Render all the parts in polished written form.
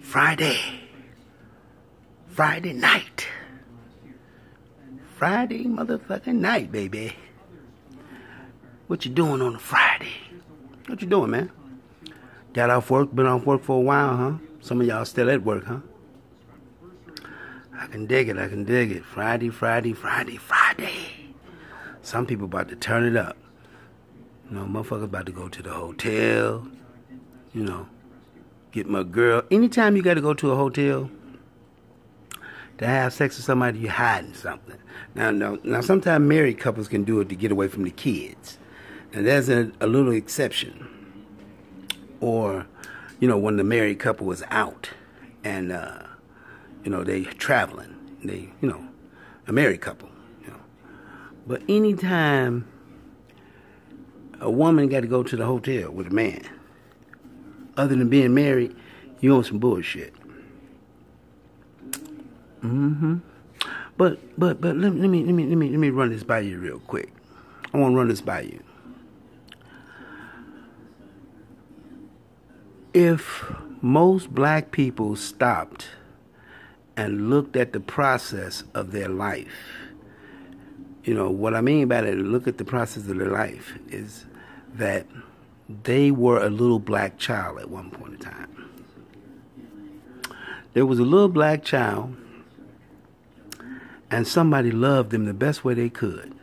Friday. Friday night. Friday motherfucking night, baby. What you doing on a Friday? What you doing, man? Got off work, been off work for a while, huh? Some of y'all still at work, huh? I can dig it. Friday. Some people about to turn it up. You know, motherfuckers about to go to the hotel. You know, get my girl. Anytime you got to go to a hotel to have sex with somebody, you're hiding something. Now, sometimes married couples can do it to get away from the kids. And there's a little exception. Or, you know, when the married couple was out and, you know, they traveling. They, you know, a married couple, you know. But anytime a woman got to go to the hotel with a man, other than being married, you on some bullshit. But let me run this by you real quick. I want to run this by you. If most black people stopped and looked at the process of their life, you know, what I mean by that, look at the process of their life, is that they were a little black child at one point in time. There was a little black child, and somebody loved them the best way they could.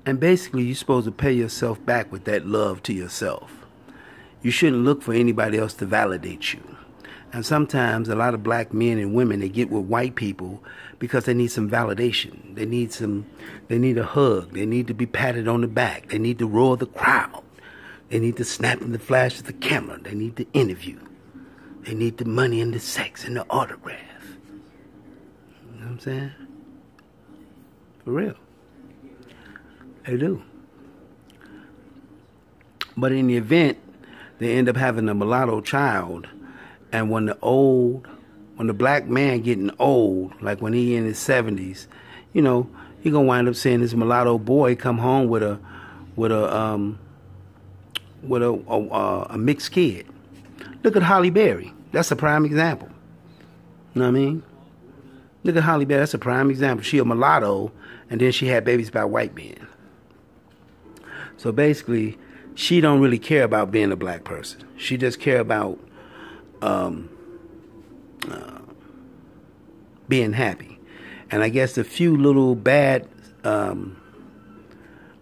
And basically, you're supposed to pay yourself back with that love to yourself. You shouldn't look for anybody else to validate you. And sometimes a lot of black men and women, they get with white people because they need some validation. They need a hug. They need to be patted on the back. They need to roar the crowd. They need to snap in the flash of the camera. They need the interview. They need the money and the sex and the autograph. You know what I'm saying? For real. They do. But in the event, they end up having a mulatto child, and when the black man getting old, like when he in his 70s, you know, he gonna wind up seeing this mulatto boy come home with a mixed kid. Look at Halle Berry. That's a prime example. You know what I mean? Look at Halle Berry. That's a prime example. She a mulatto, and then she had babies by white men. So basically, she don't really care about being a black person. She just care about being happy. And I guess the few little bad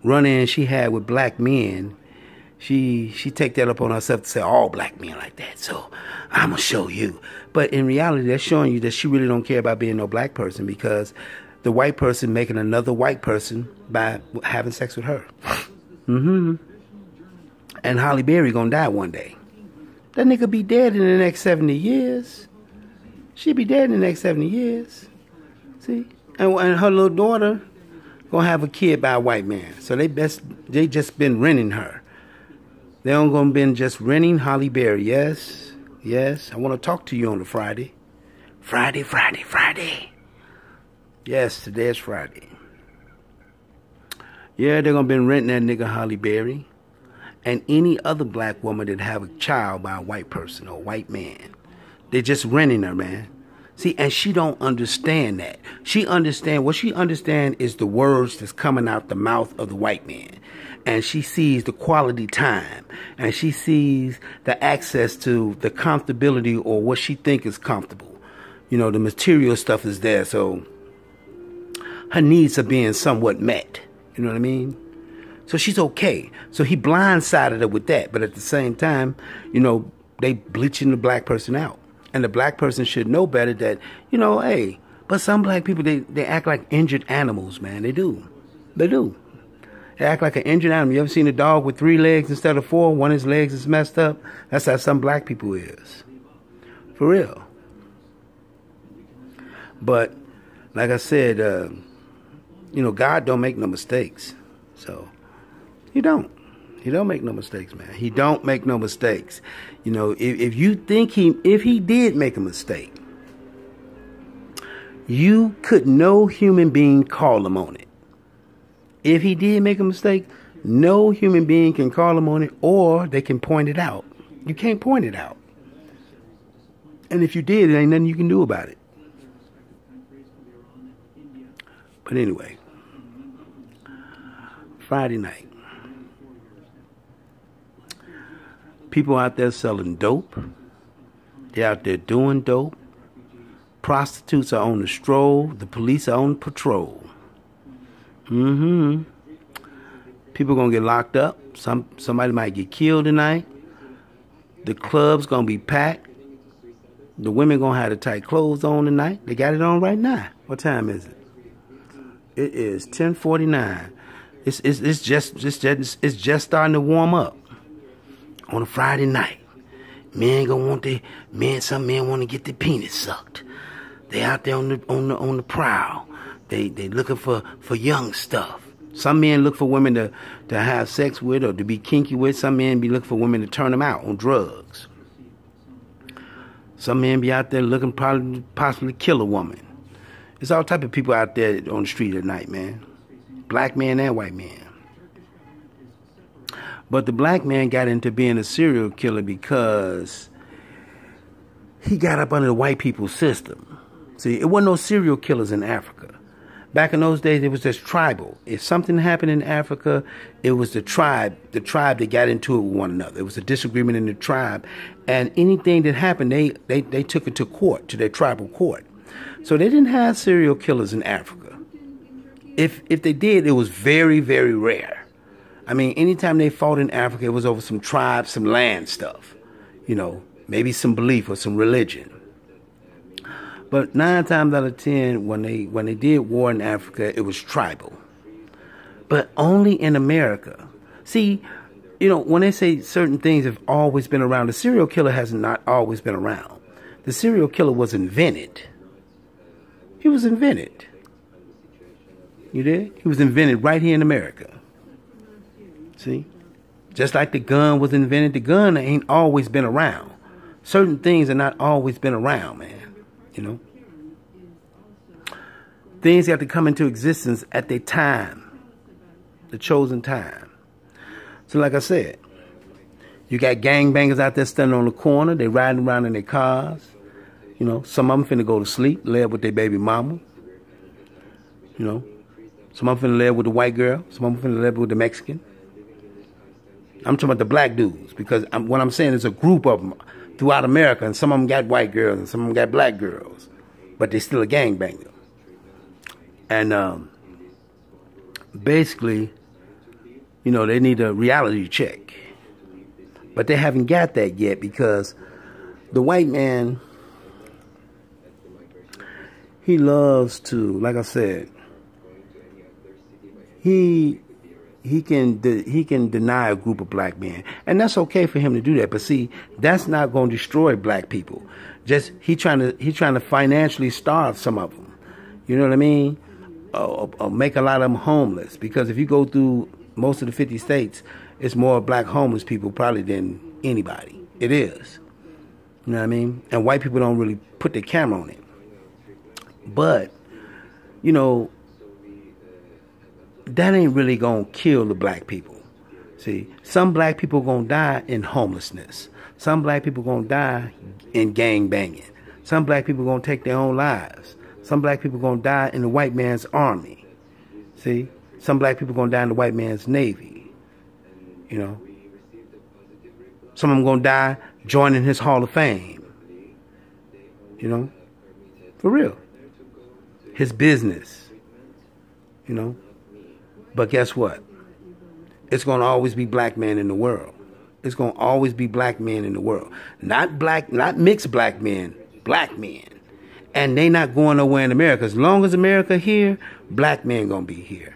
run-ins she had with black men, she take that up on herself to say all black men like that. So I'm gonna show you. But in reality, that's showing you that she really don't care about being no black person, because the white person making another white person by having sex with her. And Halle Berry gonna die one day. That nigga be dead in the next 70 years. She be dead in the next 70 years. See? And her little daughter gonna have a kid by a white man. So they just been renting her. They don't gonna been just renting Halle Berry. Yes. I wanna talk to you on a Friday. Friday. Yes, today is Friday. Yeah, they're gonna been renting that nigga Halle Berry. And any other black woman that have a child by a white person or a white man. They're just renting her, man. See, and she don't understand that. What she understand is the words that's coming out the mouth of the white man. And she sees the quality time. And she sees the access to the comfortability, or what she think is comfortable. You know, the material stuff is there. So her needs are being somewhat met. You know what I mean? So she's okay. So he blindsided her with that. But at the same time, you know, they bleaching the black person out. And the black person should know better that, you know, hey, but some black people, they act like injured animals, man. They do. They act like an injured animal. You ever seen a dog with 3 legs instead of 4? One of his legs is messed up. That's how some black people is. For real. But, like I said, you know, God don't make no mistakes. So He don't make no mistakes, man. He don't make no mistakes. You know, if you think if he did make a mistake, you could no human being call him on it. If he did make a mistake, no human being can call him on it, or they can point it out. You can't point it out. And if you did, there ain't nothing you can do about it. But anyway, Friday night. People out there selling dope. They're out there doing dope. Prostitutes are on the stroll. The police are on patrol. People gonna get locked up. Somebody might get killed tonight. The club's gonna be packed. The women gonna have the tight clothes on tonight. They got it on right now. What time is it? It is 10:49. It's just starting to warm up on a Friday night. Some men want to get their penis sucked. They out there on the prowl. They looking for young stuff. Some men look for women to have sex with or to be kinky with. Some men be looking for women to turn them out on drugs. Some men be out there looking possibly kill a woman. There's all type of people out there on the street at night, man. Black man and white man. But the black man got into being a serial killer because he got up under the white people's system. See, it wasn't no serial killers in Africa. Back in those days, it was just tribal. If something happened in Africa, it was the tribe that got into it with one another. It was a disagreement in the tribe. And anything that happened, they took it to court, to their tribal court. So they didn't have serial killers in Africa. If they did, it was very, very rare. I mean, anytime they fought in Africa, it was over some tribe, some land stuff. You know, maybe some belief or some religion. But 9 times out of 10, when they did war in Africa, it was tribal. But only in America. See, you know, when they say certain things have always been around, the serial killer has not always been around. The serial killer was invented. He was invented. You did? He was invented right here in America. See? Just like the gun was invented, the gun ain't always been around. Certain things have not always been around, man. You know? Things have to come into existence at their time. The chosen time. So like I said, you got gangbangers out there standing on the corner. They riding around in their cars. You know, some of them finna go to sleep, lay up with their baby mama. You know, some of them finna lay up with the white girl. Some of them finna lay up with the Mexican. I'm talking about the black dudes, because what I'm saying is a group of them throughout America, and some of them got white girls and some of them got black girls, but they still a gangbanger. And basically, you know, they need a reality check. But they haven't got that yet, because the white man, he loves to, like I said, he can deny a group of black men, and that's okay for him to do that. But see, that's not going to destroy black people. Just he trying to financially starve some of them. You know what I mean? Or make a lot of them homeless. Because if you go through most of the 50 states, it's more black homeless people probably than anybody. It is. You know what I mean? And white people don't really put their camera on it. But you know, that ain't really gonna kill the black people. See, some black people gonna die in homelessness. Some black people gonna die in gang banging. Some black people gonna take their own lives. Some black people gonna die in the white man's army. See, some black people gonna die in the white man's navy. You know, some of them gonna die joining his Hall of Fame. You know, for real. His business. You know. But guess what? It's going to always be black men in the world. It's going to always be black men in the world. Not mixed black men, black men. And they not going nowhere in America. As long as America here, black men going to be here.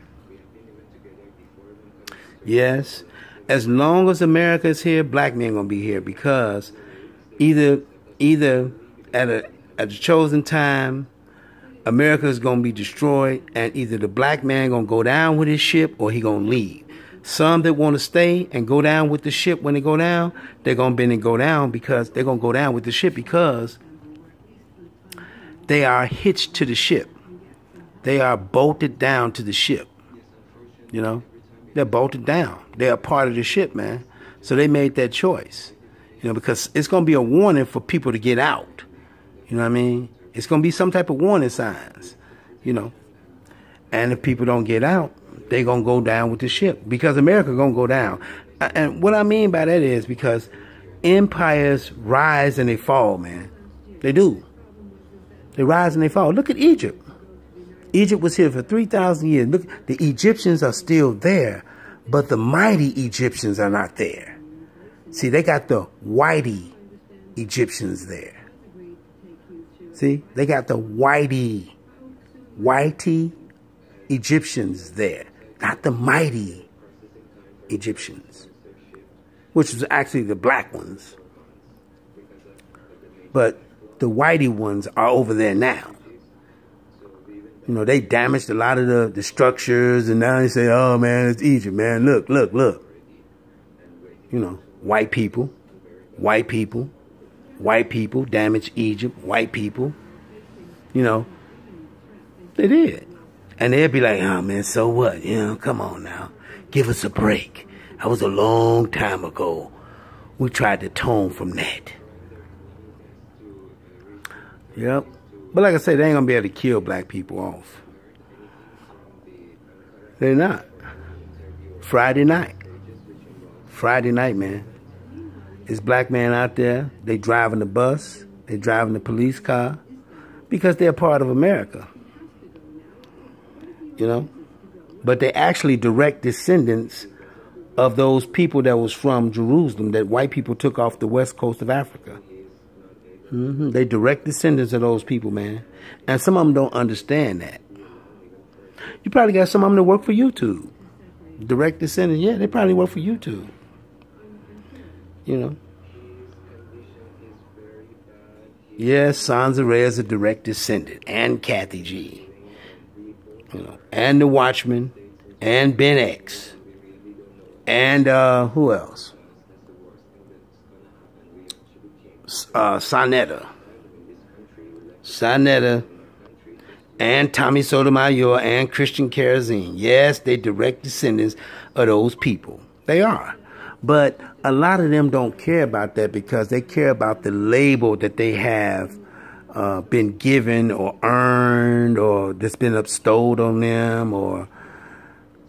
Yes. As long as America is here, black men going to be here, because either at a chosen time, America is going to be destroyed, and either the black man going to go down with his ship or he going to leave. Some that want to stay and go down with the ship, when they go down, they're going to bend and go down, because they're going to go down with the ship because they are hitched to the ship. They are bolted down to the ship. You know, they're bolted down. They're a part of the ship, man. So they made that choice, you know, because it's going to be a warning for people to get out. You know what I mean? It's going to be some type of warning signs, you know. And if people don't get out, they're going to go down with the ship because America going to go down. And what I mean by that is because empires rise and they fall, man. They do. They rise and they fall. Look at Egypt. Egypt was here for 3,000 years. Look, the Egyptians are still there, but the mighty Egyptians are not there. See, they got the whitey Egyptians there. See, they got the whitey Egyptians there, not the mighty Egyptians, which was actually the black ones. But the whitey ones are over there now. You know, they damaged a lot of the structures, and now they say, oh, man, it's Egypt, man. Look. You know, white people damaged Egypt, white people. You know, they did. And they'd be like, oh, man, so what? You know, come on now. Give us a break. That was a long time ago. We tried to atone from that. Yep. But like I said, they ain't going to be able to kill black people off. They're not. Friday night, man. This black man out there, they driving the bus, they driving the police car, because they're part of America. You know? But they actually direct descendants of those people that was from Jerusalem that white people took off the west coast of Africa. They direct descendants of those people, man. And some of them don't understand that. You probably got some of them that work for YouTube. Direct descendants, yeah, they probably work for YouTube. You know. Yes, Sansa Ray is a direct descendant. And Kathy G. You know. And The Watchmen. And Ben X. And who else? Sonetta, and Tommy Sotomayor, and Christian Karazin. Yes, they direct descendants of those people. They are. But a lot of them don't care about that because they care about the label that they have been given or earned or that's been bestowed on them or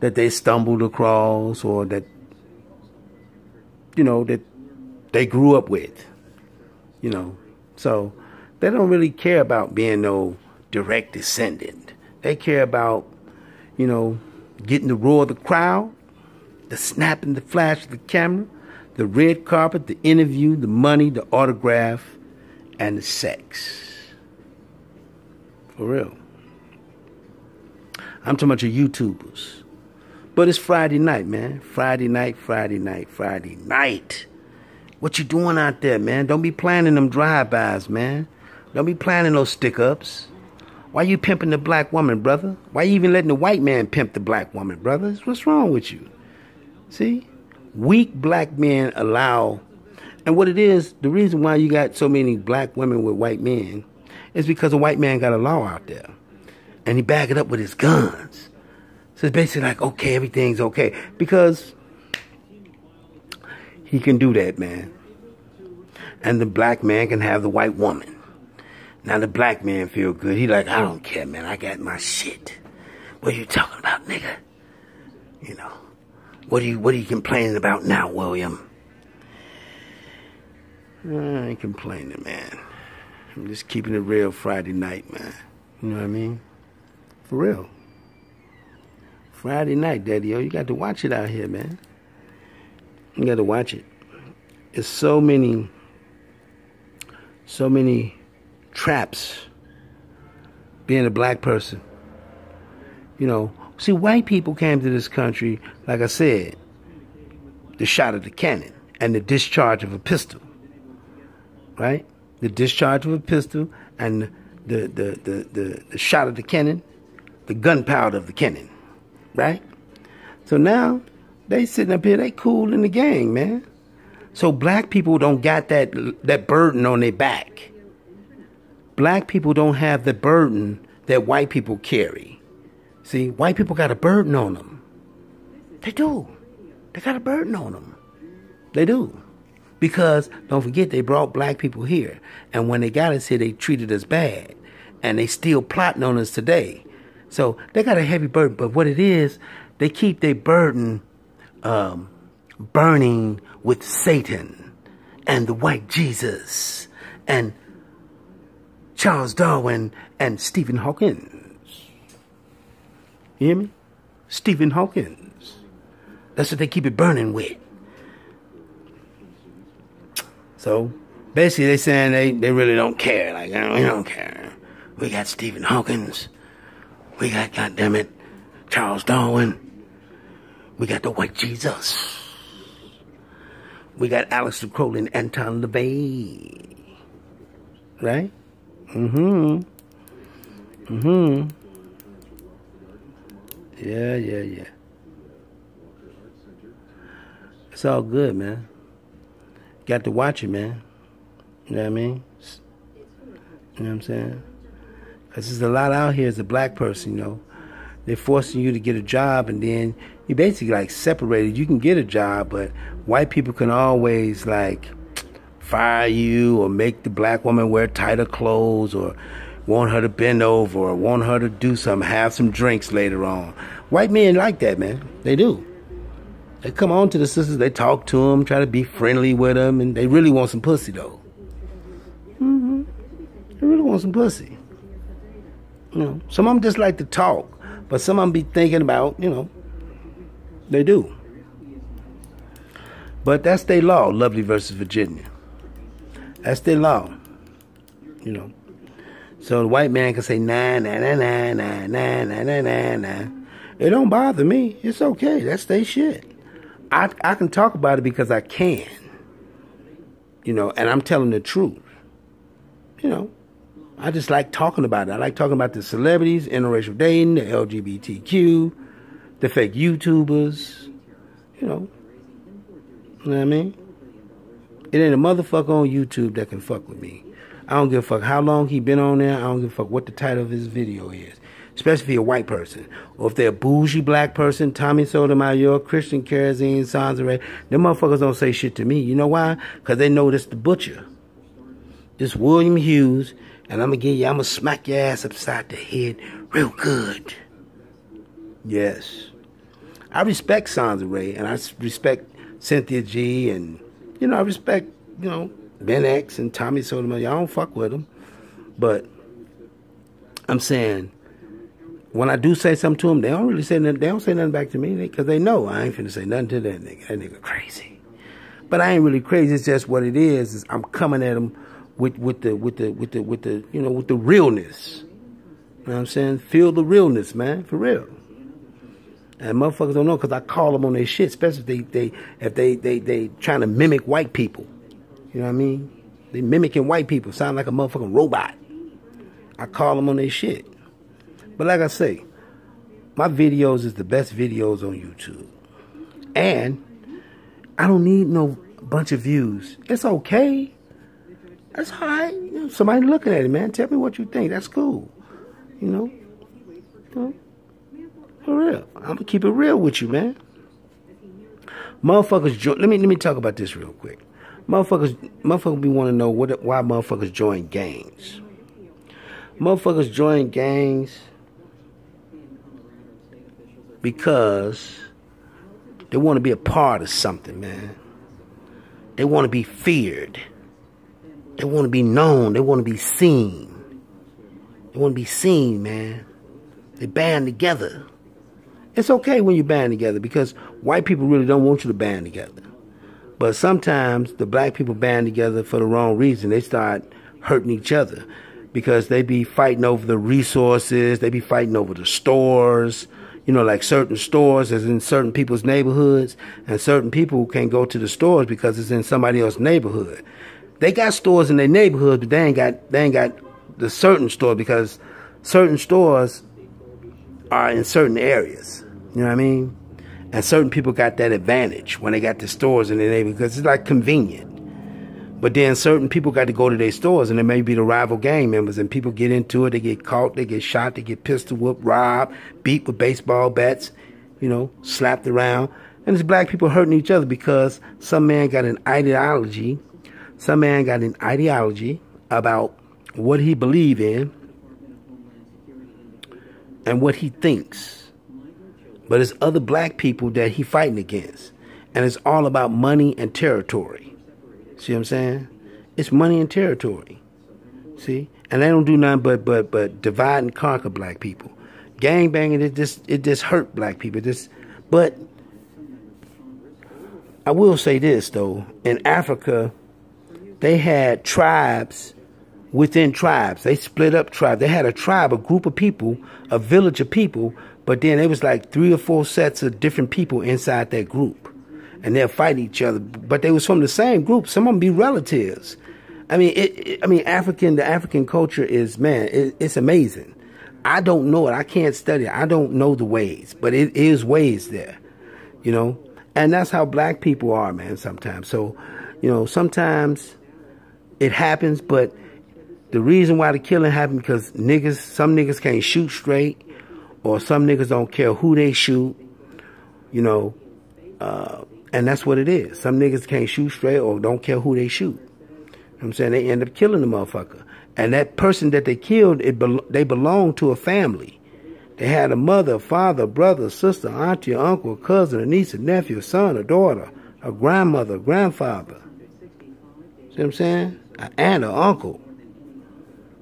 that they stumbled across or that, you know, that they grew up with. You know, so they don't really care about being no direct descendant. They care about, you know, getting the roar of the crowd, the snap and the flash of the camera, the red carpet, the interview, the money, the autograph, and the sex. For real. I'm talking about your YouTubers. But it's Friday night, man. Friday night. What you doing out there, man? Don't be planning them drive-bys, man. Don't be planning those stick-ups. Why you pimping the black woman, brother? Why you even letting the white man pimp the black woman, brothers? What's wrong with you? See? Weak black men allow... And what it is, the reason why you got so many black women with white men is because a white man got a law out there. And he back it up with his guns. So it's basically like, okay, everything's okay. Because... he can do that, man. And the black man can have the white woman. Now the black man feel good. He like, I don't care, man. I got my shit. What are you talking about, nigga? You know. What are you complaining about now, William? I ain't complaining, man. I'm just keeping it real Friday night, man. You know what I mean? For real. Friday night, daddy-o. You got to watch it out here, man. You got to watch it. It's so many traps being a black person. You know, see, white people came to this country, like I said, the shot of the cannon and the discharge of a pistol. Right? The discharge of a pistol and the shot of the cannon, the gunpowder of the cannon. Right? So now, they sitting up here, they cool in the gang, man. So black people don't got that burden on their back. Black people don't have the burden that white people carry. See, white people got a burden on them. They do. They got a burden on them. They do. Because, don't forget, they brought black people here. And when they got us here, they treated us bad. And they still plotting on us today. So they got a heavy burden. But what it is, they keep their burden burning with Satan and the white Jesus and Charles Darwin and Stephen Hawking. You hear me? Stephen Hawking. That's what they keep it burning with. So, basically, they saying they really don't care. Like, we don't care. We got Stephen Hawking. We got, goddammit, Charles Darwin. We got the white Jesus. We got Aleister Crowley and Anton LaVey. Right? Yeah. It's all good, man. Got to watch it, man. You know what I mean? You know what I'm saying? Because there's a lot out here as a black person, you know. They're forcing you to get a job, and then you basically, like, separated. You can get a job, but white people can always, like, fire you or make the black woman wear tighter clothes or want her to bend over or want her to do something, have some drinks later on. White men like that, man. They do. They come on to the sisters, they talk to them, try to be friendly with them, and they really want some pussy, though. They really want some pussy. You know, some of them just like to talk, but some of them be thinking about, you know, they do. But that's their law, Lovely versus Virginia. That's their law, you know. So the white man can say, nah. It don't bother me. It's okay. That's their shit. I can talk about it because I can, you know, and I'm telling the truth. You know, I just like talking about it. I like talking about the celebrities, interracial dating, the LGBTQ, the fake YouTubers, you know. You know what I mean? It ain't a motherfucker on YouTube that can fuck with me. I don't give a fuck how long he been on there. I don't give a fuck what the title of his video is. Especially if you're a white person. Or if they're a bougie black person, Tommy Sotomayor, Christian Karazine, Sansaray, them motherfuckers don't say shit to me. You know why? Because they know this the butcher. This William Hughes, and I'm gonna smack your ass upside the head real good. Yes. I respect Sansaray, and I respect Cynthia G, and, you know, I respect, you know, Ben X and Tommy Sotomayor. I don't fuck with them. But I'm saying, when I do say something to them, they don't really say nothing. They don't say nothing back to me because they know I ain't finna say nothing to that nigga. That nigga crazy. But I ain't really crazy. It's just what it is I'm coming at them with the you know, with the realness. You know what I'm saying? Feel the realness, man, for real. And motherfuckers don't know because I call them on their shit, especially if they trying to mimic white people. You know what I mean? They mimicking white people, sound like a motherfucking robot. I call them on their shit. But like I say, my videos is the best videos on YouTube. And I don't need no bunch of views. It's okay. That's all right. You know, somebody looking at it, man. Tell me what you think. That's cool. You know? For real. I'm going to keep it real with you, man. Motherfuckers, let me talk about this real quick. Motherfuckers be want to know why motherfuckers join gangs. Motherfuckers join gangs because they want to be a part of something, man. They want to be feared. They want to be known. They want to be seen. They want to be seen, man. They band together. It's okay when you band together because white people really don't want you to band together. But sometimes the black people band together for the wrong reason. They start hurting each other because they be fighting over the resources. They be fighting over the stores. You know, like certain stores is in certain people's neighborhoods, and certain people can't go to the stores because it's in somebody else's neighborhood. They got stores in their neighborhood, but they ain't got the certain store because certain stores are in certain areas. You know what I mean? And certain people got that advantage when they got the stores in their neighborhood because it's like convenient. But then certain people got to go to their stores, and they may be the rival gang members, and people get into it, they get caught, they get shot, they get pistol whooped, robbed, beat with baseball bats, you know, slapped around. And it's black people hurting each other because some man got an ideology. Some man got an ideology about what he believes in and what he thinks. But it's other black people that he fighting against. And it's all about money and territory. See what I'm saying? It's money and territory. See? And they don't do nothing but divide and conquer black people. Gang banging, it just hurt black people. But I will say this though, in Africa, they had tribes within tribes. They split up tribes. They had a tribe, a group of people, a village of people, but then it was like 3 or 4 sets of different people inside that group. And they'll fight each other. But they was from the same group. Some of them be relatives. I mean, the African culture is, man, it's amazing. I don't know it. I can't study it. I don't know the ways, but it is ways there, you know. And that's how black people are, man, sometimes. So, you know, sometimes it happens, but the reason why the killing happened because some niggas can't shoot straight, or some niggas don't care who they shoot, you know, and that's what it is. Some niggas can't shoot straight or don't care who they shoot. You know what I'm saying? They end up killing the motherfucker. And that person that they killed, they belonged to a family. They had a mother, father, brother, sister, auntie, uncle, cousin, a niece, a nephew, a son, a daughter, a grandmother, a grandfather. See what I'm saying? An aunt, an uncle.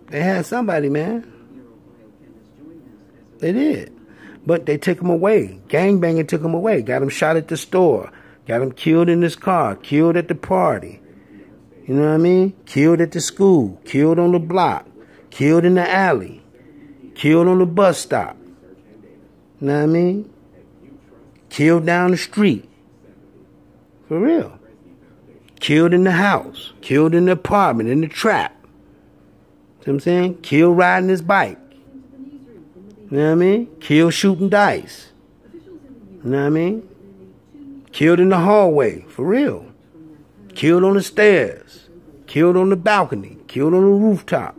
They had somebody, man. They did. But they took him away. Gangbanging took him away. Got him shot at the store. Got him killed in his car. Killed at the party. You know what I mean? Killed at the school. Killed on the block. Killed in the alley. Killed on the bus stop. You know what I mean? Killed down the street. For real. Killed in the house. Killed in the apartment, in the trap. See what I'm saying? Killed riding his bike. You know what I mean? Killed shooting dice. You know what I mean? Killed in the hallway. For real. Killed on the stairs. Killed on the balcony. Killed on the rooftop.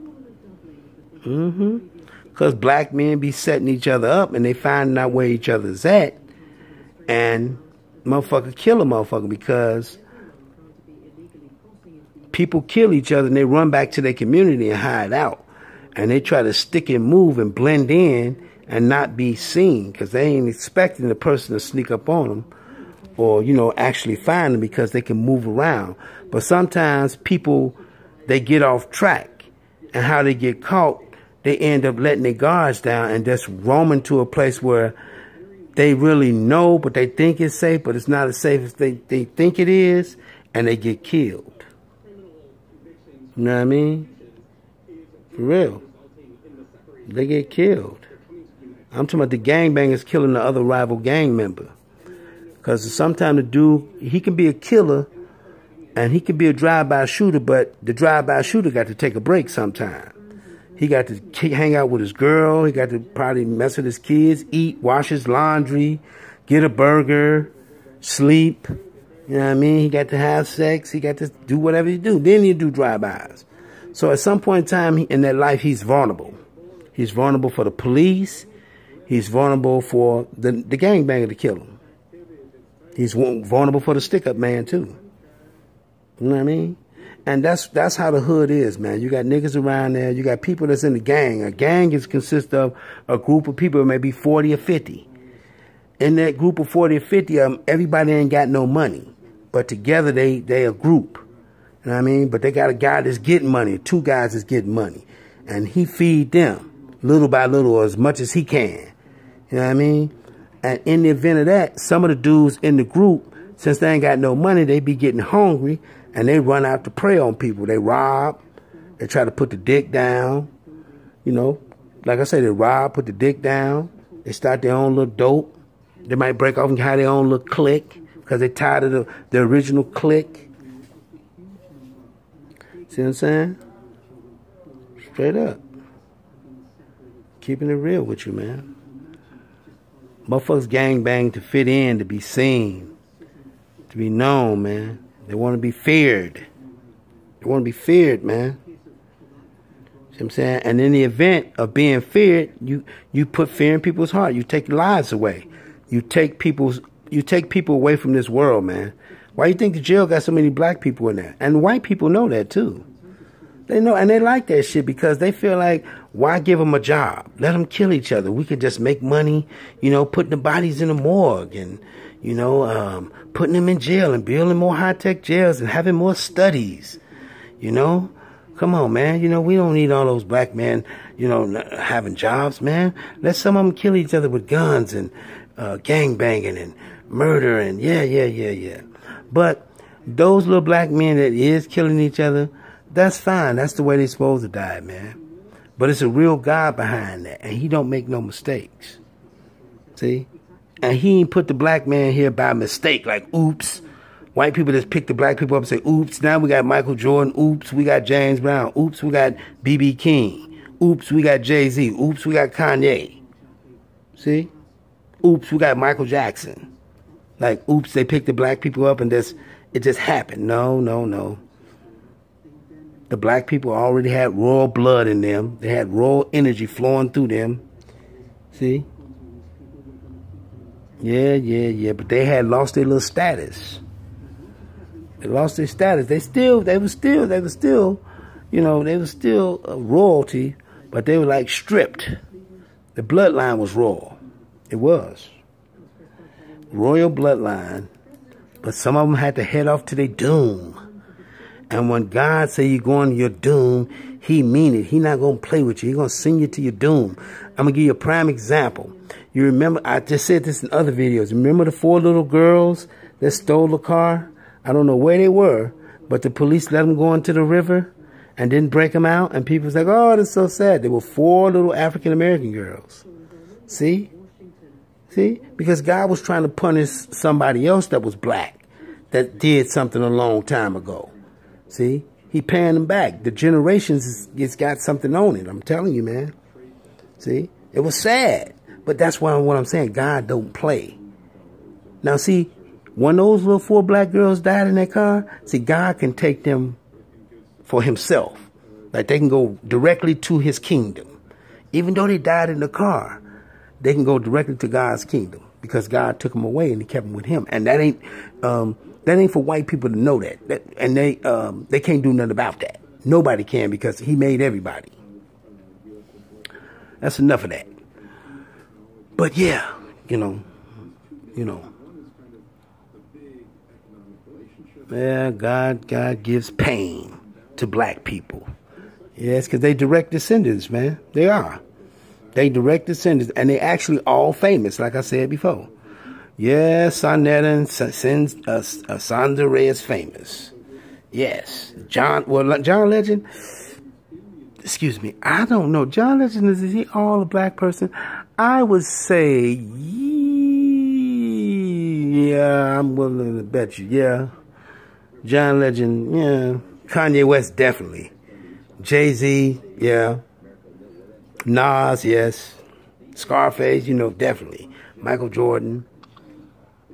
Because black men be setting each other up and they finding out where each other's at. And motherfucker kill a motherfucker because people kill each other and they run back to their community and hide out. And they try to stick and move and blend in and not be seen because they ain't expecting the person to sneak up on them or, you know, actually find them because they can move around. But sometimes people, they get off track, and how they get caught, they end up letting their guards down and just roaming to a place where they really know, but they think it's safe, but it's not as safe as they think it is, and they get killed. You know what I mean? For real. They get killed. I'm talking about the gangbangers killing the other rival gang member. Because sometimes the dude, he can be a killer and he can be a drive-by shooter, but the drive-by shooter got to take a break sometime. He got to hang out with his girl. He got to probably mess with his kids, eat, wash his laundry, get a burger, sleep. You know what I mean? He got to have sex. He got to do whatever he do. Then he do drive-bys. So at some point in time in that life, he's vulnerable. He's vulnerable for the police. He's vulnerable for the gangbanger to kill him. He's vulnerable for the stick-up man, too. You know what I mean? And that's how the hood is, man. You got niggas around there. You got people that's in the gang. A gang consists of a group of people, maybe 40 or 50. In that group of 40 or 50, everybody ain't got no money. But together, they a group. You know what I mean? But they got a guy that's getting money, 2 guys that's getting money. And he feed them little by little or as much as he can. You know what I mean? And in the event of that, some of the dudes in the group, since they ain't got no money, they be getting hungry and they run out to prey on people. They rob. They try to put the dick down. You know, like I said, they rob, put the dick down. They start their own little dope. They might break off and have their own little clique because they tired of the original clique. See what I'm saying? Straight up. Keeping it real with you, man. Motherfuckers gangbang to fit in, to be seen, to be known, man. They want to be feared. They want to be feared, man. See what I'm saying? And in the event of being feared, you put fear in people's heart. You take lives away. You take people's You take people away from this world, man. Why you think the jail got so many black people in there? And white people know that too. They know, and they like that shit because they feel like, why give them a job? Let them kill each other. We could just make money, putting the bodies in the morgue and, putting them in jail and building more high-tech jails and having more studies, Come on, man. We don't need all those black men, having jobs, man. Let some of them kill each other with guns and gang banging and murder and yeah. But those little black men that is killing each other, that's fine. That's the way they're supposed to die, man. But it's a real God behind that, and he don't make no mistakes. See? And he ain't put the black man here by mistake, like, oops. White people just pick the black people up and say, oops, now we got Michael Jordan. Oops, we got James Brown. Oops, we got B.B. King. Oops, we got Jay-Z. Oops, we got Kanye. See? Oops, we got Michael Jackson. Like, oops, they picked the black people up and it just happened. No. The black people already had royal blood in them. They had royal energy flowing through them. See? Yeah. But they had lost their little status. They lost their status. They were still royalty, but they were like stripped. The bloodline was royal. It was. Royal bloodline. But some of them had to head off to their doom. And when God say you're going to your doom, he mean it. He not going to play with you. He going to send you to your doom. I'm going to give you a prime example. You remember, I just said this in other videos. Remember the 4 little girls that stole the car? I don't know where they were, but the police let them go into the river and didn't break them out. And people was like, oh, that's so sad. They were 4 little African-American girls. See? Because God was trying to punish somebody else that was black, that did something a long time ago. See? He paying them back. The generations, it's got something on it. I'm telling you, man. See? It was sad. But that's what I'm saying. God don't play. Now, see, when those little 4 black girls died in that car, see, God can take them for himself. Like, they can go directly to his kingdom. Even though they died in the car, they can go directly to God's kingdom because God took them away and he kept them with him. And that ain't for white people to know that. And they can't do nothing about that. Nobody can because he made everybody. That's enough of that. But yeah, yeah, God gives pain to black people. Yes, because they direct descendants, man. They are. They direct descendants, and they actually all famous, like I said before. Yes, Sonetta and Sandra Ray is famous. Yes. John Legend, excuse me, I don't know. John Legend, is he all a black person? I would say, yeah, I'm willing to bet you, yeah. John Legend, yeah. Kanye West, definitely. Jay-Z, yeah. Nas, yes. Scarface, definitely. Michael Jordan.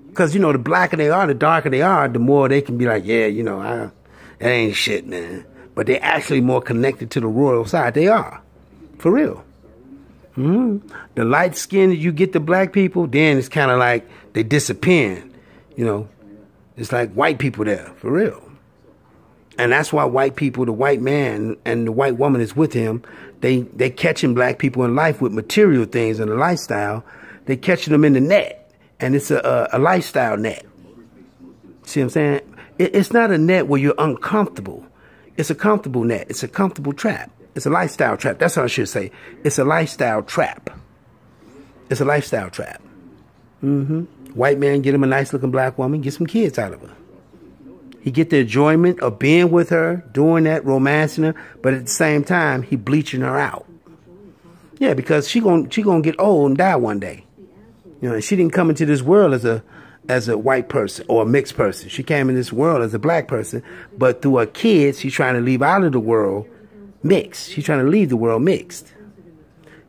Because, the blacker they are, the darker they are, the more they can be like, yeah, that ain't shit, man. But they're actually more connected to the royal side. They are. For real. The light skin, you get the black people, then it's kind of like they disappearing. It's like white people there, for real. And that's why white people, the white man and the white woman is with him. They catching black people in life with material things and a lifestyle. They catching them in the net. And it's a lifestyle net. See what I'm saying? It's not a net where you're uncomfortable. It's a comfortable net. It's a comfortable trap. It's a lifestyle trap. That's what I should say. It's a lifestyle trap. It's a lifestyle trap. White man get him a nice looking black woman, get some kids out of her. He get the enjoyment of being with her, doing that, romancing her, but at the same time, he bleaching her out. Yeah, because she gonna get old and die one day. And she didn't come into this world as a white person or a mixed person. She came in this world as a black person, but through her kids, she's trying to leave out of the world mixed. She's trying to leave the world mixed.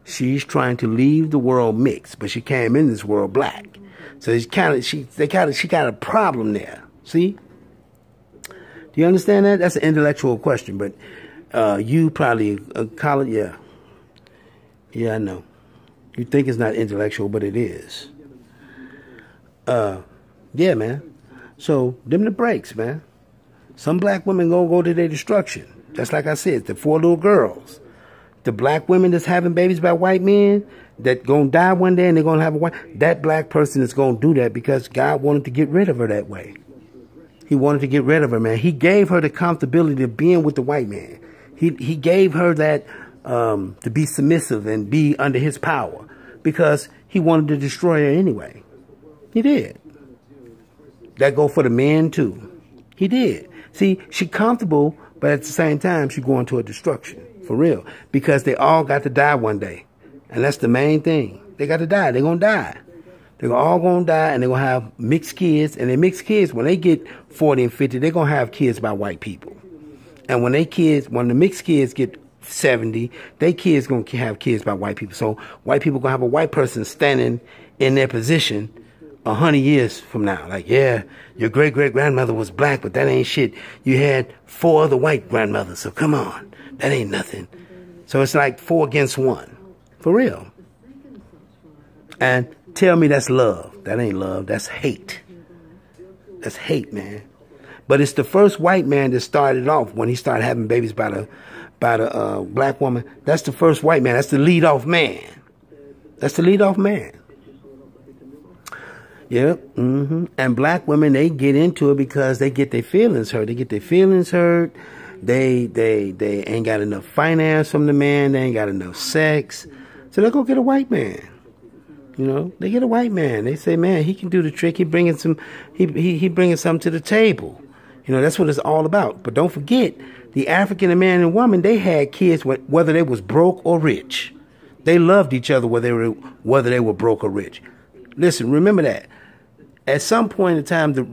She's trying to leave the world mixed, but she came in this world black. So she got a problem there. See? Do you understand that? That's an intellectual question, but you probably college, yeah. Yeah, I know. You think it's not intellectual, but it is. Yeah, man. So them the breaks, man. Some black women gonna go to their destruction. Just like I said, the 4 little girls. The black women that's having babies by white men that gonna die one day and they're gonna have a white. That black person is gonna do that because God wanted to get rid of her that way. He wanted to get rid of her, man. He gave her the comfortability of being with the white man. He gave her that to be submissive and be under his power because he wanted to destroy her anyway. He did. That go for the men too. He did. See, she comfortable, but at the same time, she going to a destruction. For real. Because they all got to die one day. And that's the main thing. They got to die. They're going to die. They're all going to die, and they're going to have mixed kids. And they mixed kids, when they get 40 and 50, they're going to have kids by white people. And when the mixed kids get 70, they kids going to have kids by white people. So white people going to have a white person standing in their position 100 years from now. Like, yeah, your great-great-grandmother was black, but that ain't shit. You had 4 other white grandmothers, so come on. That ain't nothing. So it's like 4 against 1. For real. And tell me that's love. That ain't love. That's hate. That's hate, man. But it's the first white man that started off when he started having babies by the black woman. That's the first white man. That's the lead-off man. That's the lead-off man. Yep. And black women, they get into it because they get their feelings hurt. They get their feelings hurt. They ain't got enough finance from the man. They ain't got enough sex. So they go get a white man. You know, they get a white man. They say, man, he can do the trick. He bringing something to the table. You know, that's what it's all about. But don't forget, the African man and woman, they had kids whether they was broke or rich. They loved each other whether they were broke or rich. Listen, remember that. At some point in time, the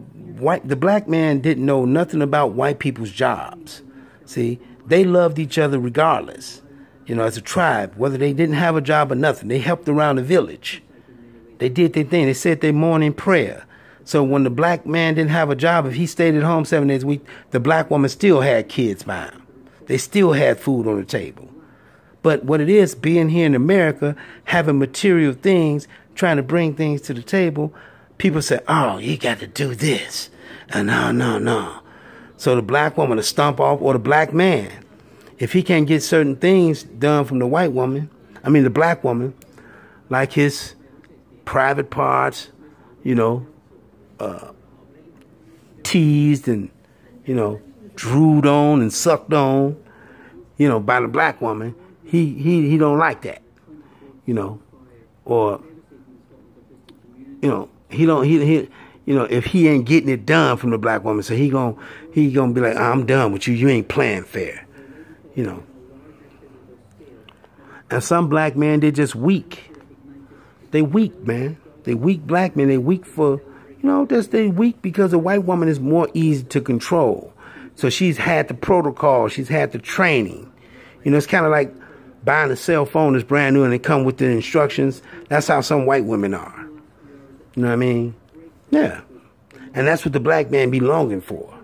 black man didn't know nothing about white people's jobs. See, they loved each other regardless. You know, as a tribe, whether they didn't have a job or nothing, they helped around the village. They did their thing. They said their morning prayer. So when the black man didn't have a job, if he stayed at home 7 days a week, the black woman still had kids by him. They still had food on the table. But what it is, being here in America, having material things, trying to bring things to the table, people say, oh, you got to do this. And no. So the black woman will stomp off, or the black man, if he can't get certain things done from the the black woman, like his private parts, you know, teased and, you know, drooled on and sucked on, you know, by the black woman, he don't like that, you know, or, you know, you know, if he ain't getting it done from the black woman, so he gonna be like, I'm done with you. You ain't playing fair, you know. And some black men, they're just weak. They weak, man. They weak black men. They weak for, you know, they weak because a white woman is more easy to control. So she's had the protocol. She's had the training. You know, it's kind of like buying a cell phone that's brand new and it come with the instructions. That's how some white women are. You know what I mean? Yeah. And that's what the black man be longing for.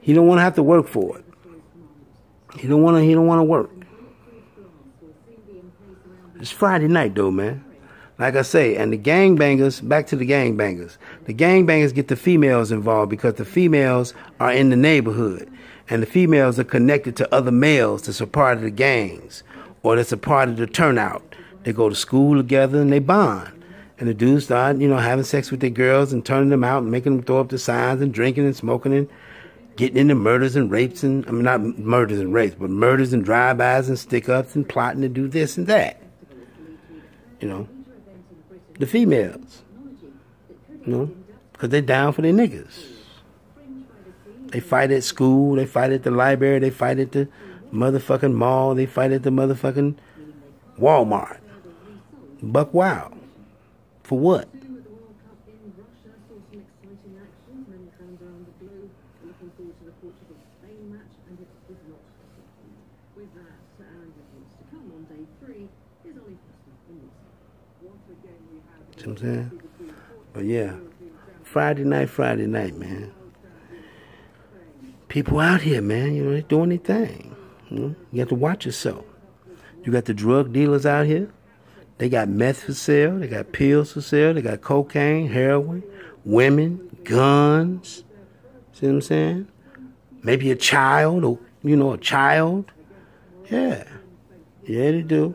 He don't want to have to work for it. He don't want to work. It's Friday night though, man. Like I say, and the gangbangers, back to the gangbangers. The gangbangers get the females involved because the females are in the neighborhood. And the females are connected to other males that's a part of the gangs. Or that's a part of the turnout. They go to school together and they bond. And the dudes start, you know, having sex with their girls and turning them out and making them throw up the signs and drinking and smoking and getting into murders and rapes and, I mean, not murders and rapes, but murders and drive-bys and stick-ups and plotting to do this and that. You know, the females, you know, because they're down for their niggas. They fight at school, they fight at the library, they fight at the motherfucking mall, they fight at the motherfucking Walmart. Buck wild. For what? See what I'm saying? But yeah, Friday night, man. People out here, man, you know, they're doing their thing. You know? You have to watch yourself. You got the drug dealers out here. They got meth for sale. They got pills for sale. They got cocaine, heroin, women, guns. See what I'm saying? Maybe a child, or, a child. Yeah. Yeah, they do.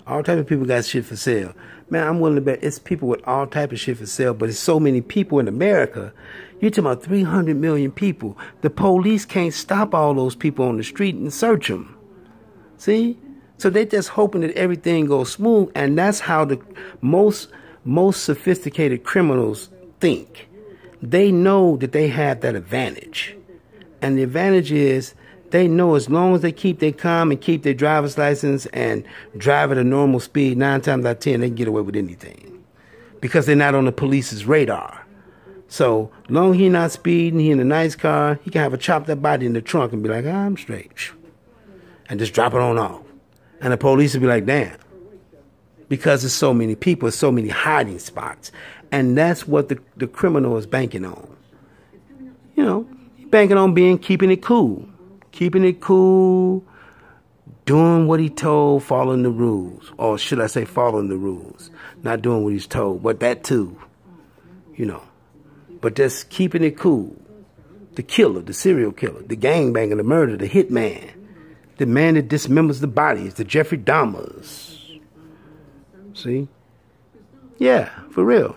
All type of people got shit for sale. Man, I'm willing to bet it's people with all type of shit for sale, but it's so many people in America. You're talking about 300 million people. The police can't stop all those people on the street and search them. See? So they're just hoping that everything goes smooth, and that's how the most sophisticated criminals think. They know that they have that advantage. And the advantage is they know as long as they keep their calm and keep their driver's license and drive at a normal speed, 9 times out of 10, they can get away with anything. Because they're not on the police's radar. So, long as he's not speeding, he in a nice car, he can have a chopped up body in the trunk and be like, I'm straight. And just drop it on off. And the police will be like, damn. Because there's so many people, so many hiding spots. And that's what the criminal is banking on. Banking on keeping it cool. Keeping it cool, doing what he told, following the rules. Or should I say following the rules. Not doing what he's told, but that too. But just keeping it cool. The killer, the serial killer, the gangbanger, the murderer, the hitman. The man that dismembers the bodies, the Jeffrey Dahmers. See? Yeah, for real.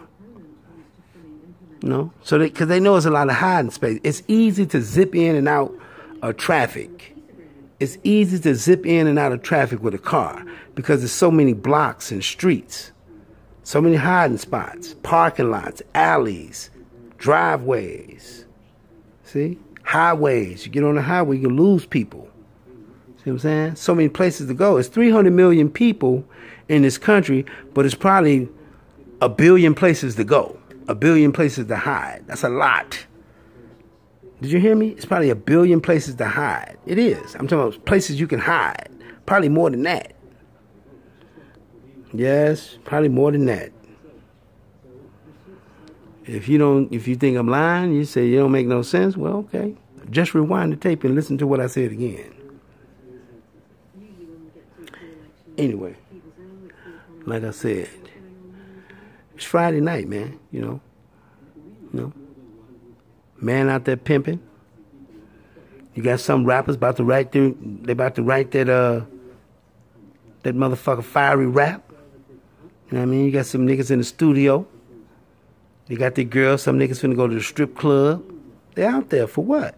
So because they know there's a lot of hiding space. It's easy to zip in and out of traffic. It's easy to zip in and out of traffic with a car because there's so many blocks and streets. So many hiding spots, parking lots, alleys, driveways. See? Highways. You get on the highway, you can lose people. See what I'm saying? So many places to go. It's 300 million people in this country, but it's probably 1 billion places to go. 1 billion places to hide. That's a lot. Did you hear me? It's probably 1 billion places to hide. It is. I'm talking about places you can hide. Probably more than that. Yes, probably more than that. If you think I'm lying, you say you don't make no sense, well, okay. Just rewind the tape and listen to what I said again. Anyway, like I said, it's Friday night, man, Man out there pimping. You got some rappers about to write that motherfucker fiery rap. You know what I mean? You got some niggas in the studio. They got their girls, some niggas finna go to the strip club. They out there for what?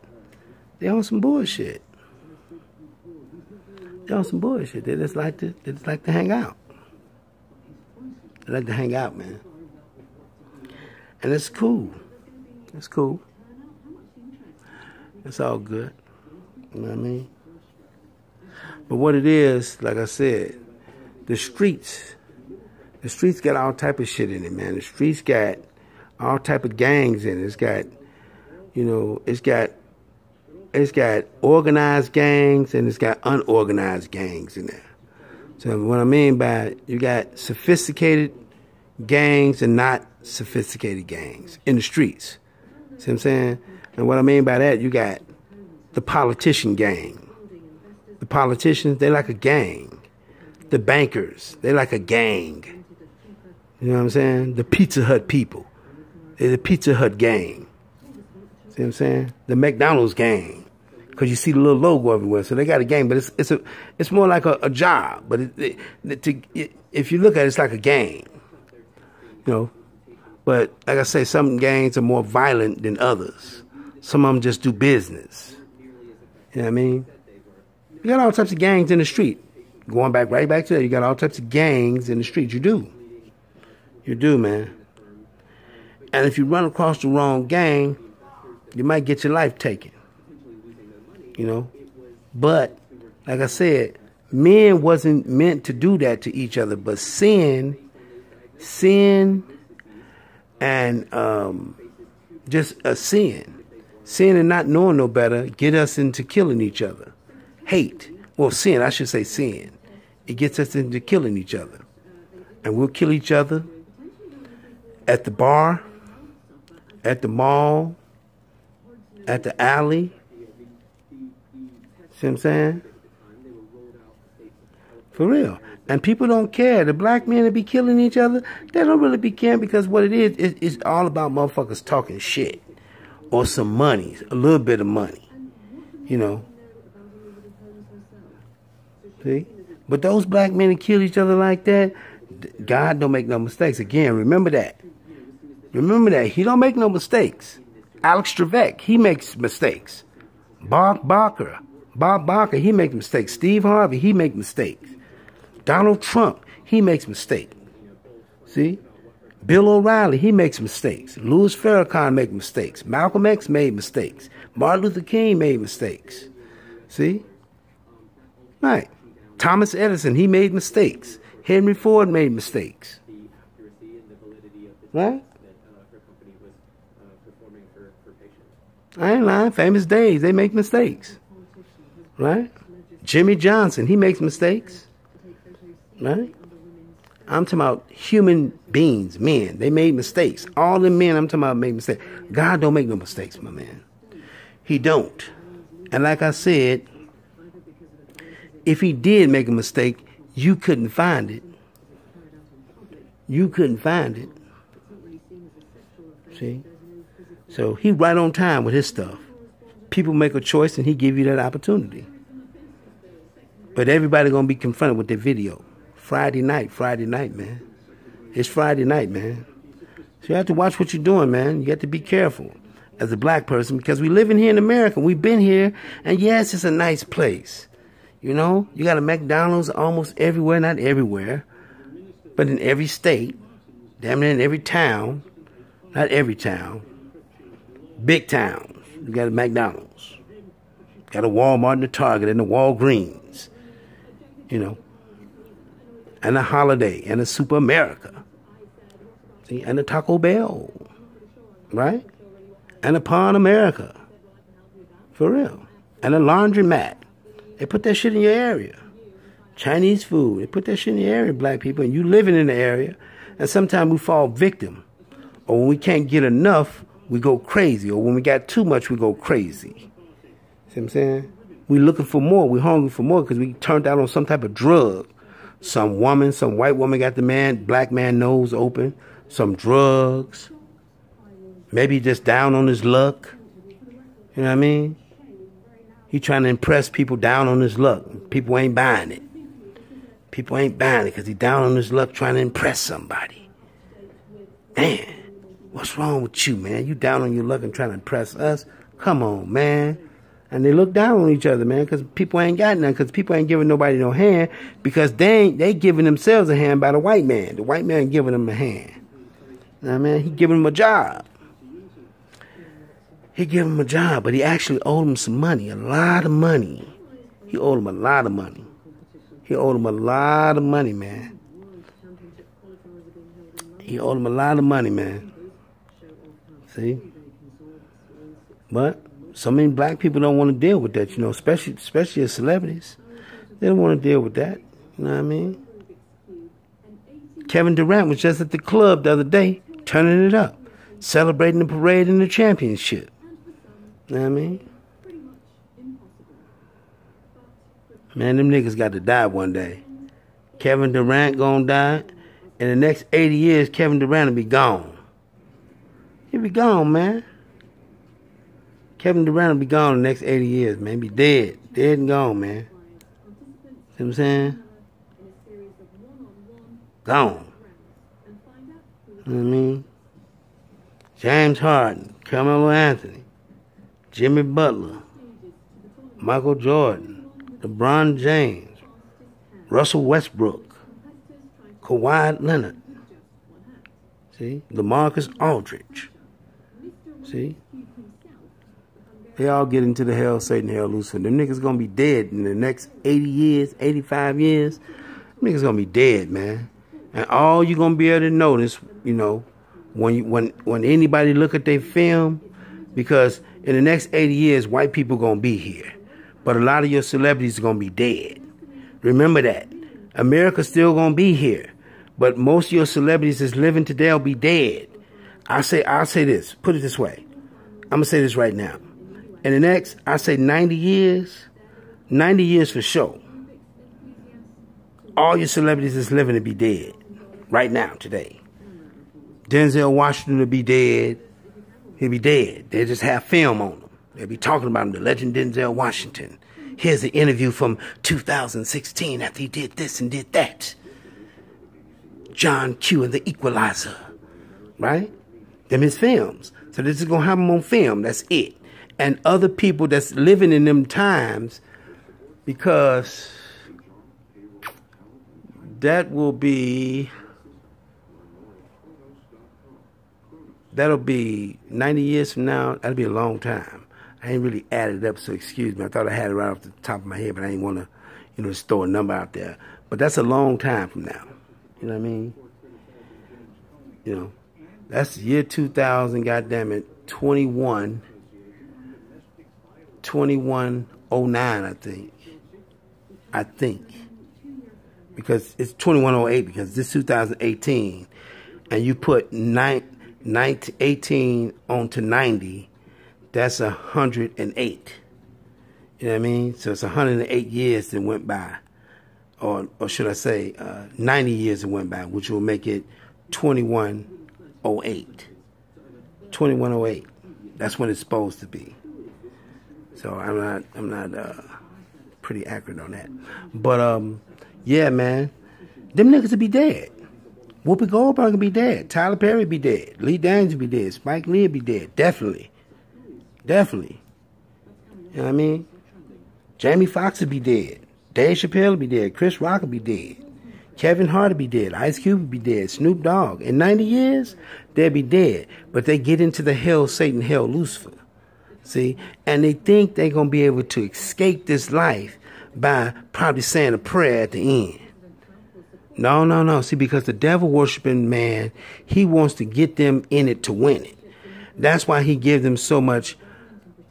They on some bullshit. They on some bullshit. They just like to hang out. They like to hang out, man. And it's cool. It's cool. It's all good. You know what I mean? But what it is, like I said, the streets got all type of shit in it, man. The streets got all type of gangs in it. It's got organized gangs and it's got unorganized gangs in there. So what I mean by it, you got sophisticated gangs and not sophisticated gangs in the streets. See what I'm saying? And what I mean by that, you got the politician gang. The politicians, they like a gang. The bankers, they like a gang. You know what I'm saying? The Pizza Hut people, they're the Pizza Hut gang. See what I'm saying? The McDonald's gang. Because you see the little logo everywhere. So they got a gang, but it's more like a job. But if you look at it, it's like a gang. But like I say, some gangs are more violent than others. Some of them just do business. You know what I mean? You got all types of gangs in the street. Going right back to that, you got all types of gangs in the street. You do. You do, man. And if you run across the wrong gang, you might get your life taken. But, like I said, men wasn't meant to do that to each other. But sin and just a sin and not knowing no better get us into killing each other. Hate. Well, sin, I should say sin. It gets us into killing each other. And we'll kill each other at the bar, at the mall, at the alley. See what I'm saying? For real. And people don't care. The black men that be killing each other, they don't really be caring because what it is, it's all about motherfuckers talking shit. Or some money. A little bit of money. You know. See? But those black men that kill each other like that, God don't make no mistakes. Again, remember that. Remember that. He don't make no mistakes. Alex Trebek, he makes mistakes. Bob Barker, he makes mistakes. Steve Harvey, he makes mistakes. Donald Trump, he makes mistakes. See? Bill O'Reilly, he makes mistakes. Louis Farrakhan makes mistakes. Malcolm X made mistakes. Martin Luther King made mistakes. See? Right. Thomas Edison, he made mistakes. Henry Ford made mistakes. Right? I ain't lying. Famous Days, they make mistakes. Right? Jimmy Johnson, he makes mistakes. Right? I'm talking about human beings, men. They made mistakes. All the men I'm talking about made mistakes. God don't make no mistakes, my man. He don't. And like I said, if he did make a mistake, you couldn't find it. You couldn't find it. See? So he right on time with his stuff. People make a choice and he give you that opportunity. But everybody gonna be confronted with their video. Friday night, man. It's Friday night, man. So you have to watch what you're doing, man. You have to be careful as a black person because we living here in America. We've been here, and yes, it's a nice place. You know, you got a McDonald's almost everywhere, not everywhere, but in every state, damn near in every town, not every town, big towns, you got a McDonald's, got a Walmart and a Target and a Walgreens, you know, and a Holiday and a Super America, see, and a Taco Bell, right, and a Pan America, for real, and a laundromat. They put that shit in your area. Chinese food. They put that shit in your area, black people. And you living in the area. And sometimes we fall victim. Or when we can't get enough, we go crazy. Or when we got too much, we go crazy. See what I'm saying? We looking for more. We hungry for more because we turned out on some type of drug. Some woman, some white woman got the black man nose open. Some drugs. Maybe just down on his luck. You know what I mean? He trying to impress people down on his luck. People ain't buying it. People ain't buying it because he down on his luck trying to impress somebody. Man, what's wrong with you, man? You down on your luck and trying to impress us? Come on, man. And they look down on each other, man, because people ain't got nothing, because people ain't giving nobody no hand, because they giving themselves a hand by the white man. The white man giving them a hand. You know what I mean? He giving them a job. He gave him a job, but he actually owed him some money, a lot of money. He owed him a lot of money. He owed him a lot of money, man. He owed him a lot of money, man. See? But so many black people don't want to deal with that, you know, especially as celebrities. They don't want to deal with that. You know what I mean? Kevin Durant was just at the club the other day, turning it up, celebrating the parade and the championship. You know what I mean? Man, them niggas got to die one day. Kevin Durant gonna die. In the next 80 years, Kevin Durant will be gone. He'll be gone, man. Kevin Durant will be gone in the next 80 years, man. Be dead. Dead and gone, man. See what I'm saying? Gone. You know what I mean? James Harden, Carmelo Anthony, Jimmy Butler, Michael Jordan, LeBron James, Russell Westbrook, Kawhi Leonard, see, LaMarcus Aldridge, see, they all get into the hell, Satan, hell, Lucifer. Them niggas gonna be dead in the next 80 years, 85 years. Them niggas gonna be dead, man. And all you gonna be able to notice, you know, when anybody look at their film, because in the next 80 years, white people gonna be here, but a lot of your celebrities are gonna be dead. Remember that. America's still gonna be here, but most of your celebrities that's living today will be dead. I'll say this. Put it this way. I'm gonna say this right now. In the next, I say 90 years for sure. All your celebrities that's living to be dead right now, today. Denzel Washington will be dead. He'll be dead. They just have film on him. They'll be talking about him, the legend Denzel Washington. Here's an interview from 2016 after he did this and did that. John Q and the Equalizer. Right? Them his films. So this is going to have them on film. That's it. And other people that's living in them times, because that'll be 90 years from now. That'll be a long time. I ain't really added it up, so excuse me. I thought I had it right off the top of my head, but I didn't want to, just throw a number out there. But that's a long time from now. You know what I mean? That's the year 2000, goddammit, 2109, I think. Because it's 2108, because this 2018, and you put 18 onto 90, that's 108. You know what I mean? So it's 108 years that went by. Or should I say 90 years that went by, which will make it 2108. 2108. That's when it's supposed to be. So I'm not pretty accurate on that. But yeah, man, them niggas will be dead. Whoopi Goldberg will be dead. Tyler Perry will be dead. Lee Daniels will be dead. Spike Lee will be dead. Definitely. You know what I mean? Jamie Foxx will be dead. Dave Chappelle will be dead. Chris Rock will be dead. Kevin Hart will be dead. Ice Cube will be dead. Snoop Dogg. In 90 years, they'll be dead. But they get into the hell Satan, hell Lucifer. See? And they think they're going to be able to escape this life by probably saying a prayer at the end. No. See, because the devil worshiping man, he wants to get them in it to win it. That's why he gives them so much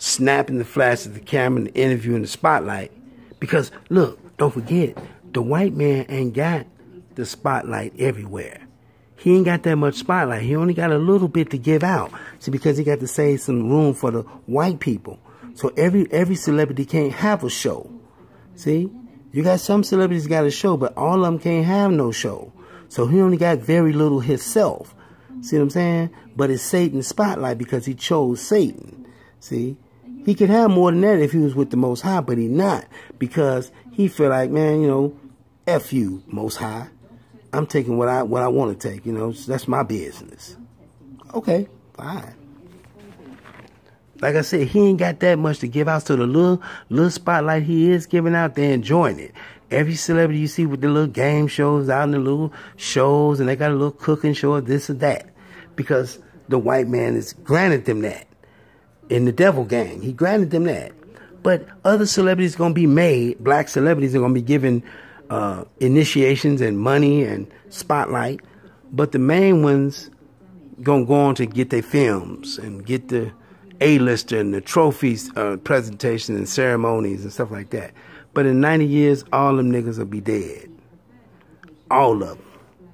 snapping the flash of the camera and the interview and the spotlight. Because, look, don't forget, the white man ain't got the spotlight everywhere. He ain't got that much spotlight. He only got a little bit to give out. See, because he got to save some room for the white people. So every celebrity can't have a show. See? You got some celebrities got a show, but all of them can't have no show. So he only got very little himself. See what I'm saying? But it's Satan's spotlight because he chose Satan. See? He could have more than that if he was with the Most High, but he not. Because he feel like, man, F you, Most High. I'm taking what I want to take, that's my business. Okay, fine. Like I said, he ain't got that much to give out, so the little spotlight he is giving out, they're enjoying it. Every celebrity you see with the little game shows out in the little shows, and they got a little cooking show, this or that. Because the white man has granted them that. In the devil gang, he granted them that. But other celebrities going to be made, black celebrities are going to be given initiations and money and spotlight. But the main ones going to go on to get their films and get the A-lister and the trophies, presentations and ceremonies and stuff like that. But in 90 years, all them niggas will be dead. All of them.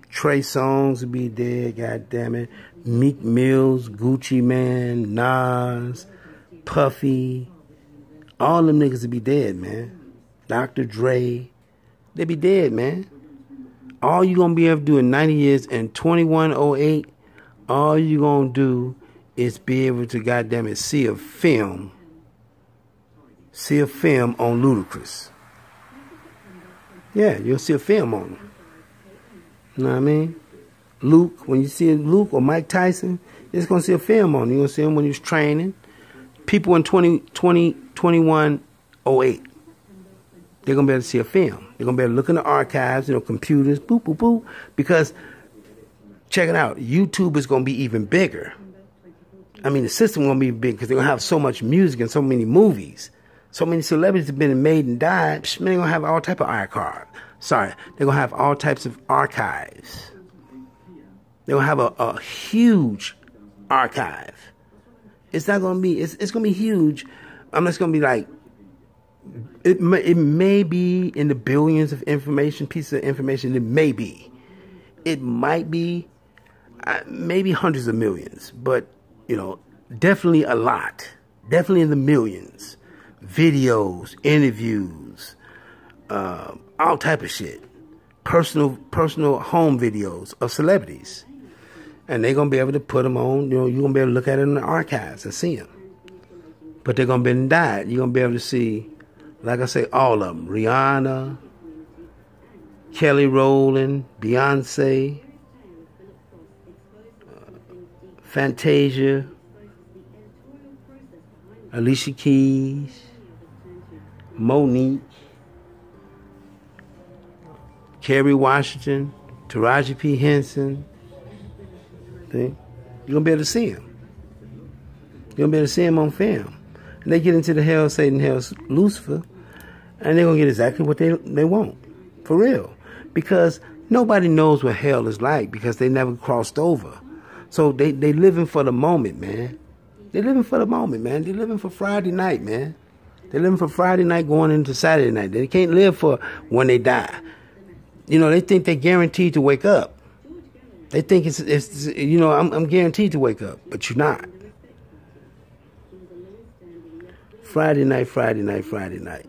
Trey Songz will be dead, goddammit. Meek Mills, Gucci Man, Nas, Puffy. All them niggas will be dead, man. Dr. Dre. They be dead, man. All you gonna be able to do in 90 years and 2108, all you gonna do is be able to, goddammit, see a film on Ludacris. Yeah, you'll see a film on him. You know what I mean? Luke, when you see Luke or Mike Tyson, you're just going to see a film on him. You're going to see him when he was training. People in 2108, they're going to be able to see a film. They're going to be able to look in the archives, computers, boop, boop, boop. Because, check it out, YouTube is going to be even bigger. I mean, the system is going to be big because they're going to have so much music and so many movies. So many celebrities have been made and died. They're going to have all type of archives. They're going to have all types of archives. They're going to have a huge archive. It's not going to be, it's going to be huge. It's going to be like, it may be in the billions of pieces of information. It may be. It might be, maybe hundreds of millions. But, definitely a lot. Definitely in the millions. Videos, interviews, all type of shit. personal home videos of celebrities. And they're going to be able to put them on, you're going to be able to look at it in the archives and see them. But they're going to be died. You're going to be able to see, like I say, all of them. Rihanna, Kelly Rowland, Beyonce, Fantasia, Alicia Keys, Monique, Kerry Washington, Taraji P. Henson. You're going to be able to see them. You're going to be able to see them on film. And they get into the hell, Satan, hell, Lucifer, and they're going to get exactly what they want. For real. Because nobody knows what hell is like because they never crossed over. So they living for the moment, man. They're living for the moment, man. They're living for Friday night, man. They're living for Friday night going into Saturday night. They can't live for when they die. They think they're guaranteed to wake up. They think it's I'm guaranteed to wake up, but you're not. Friday night, Friday night, Friday night.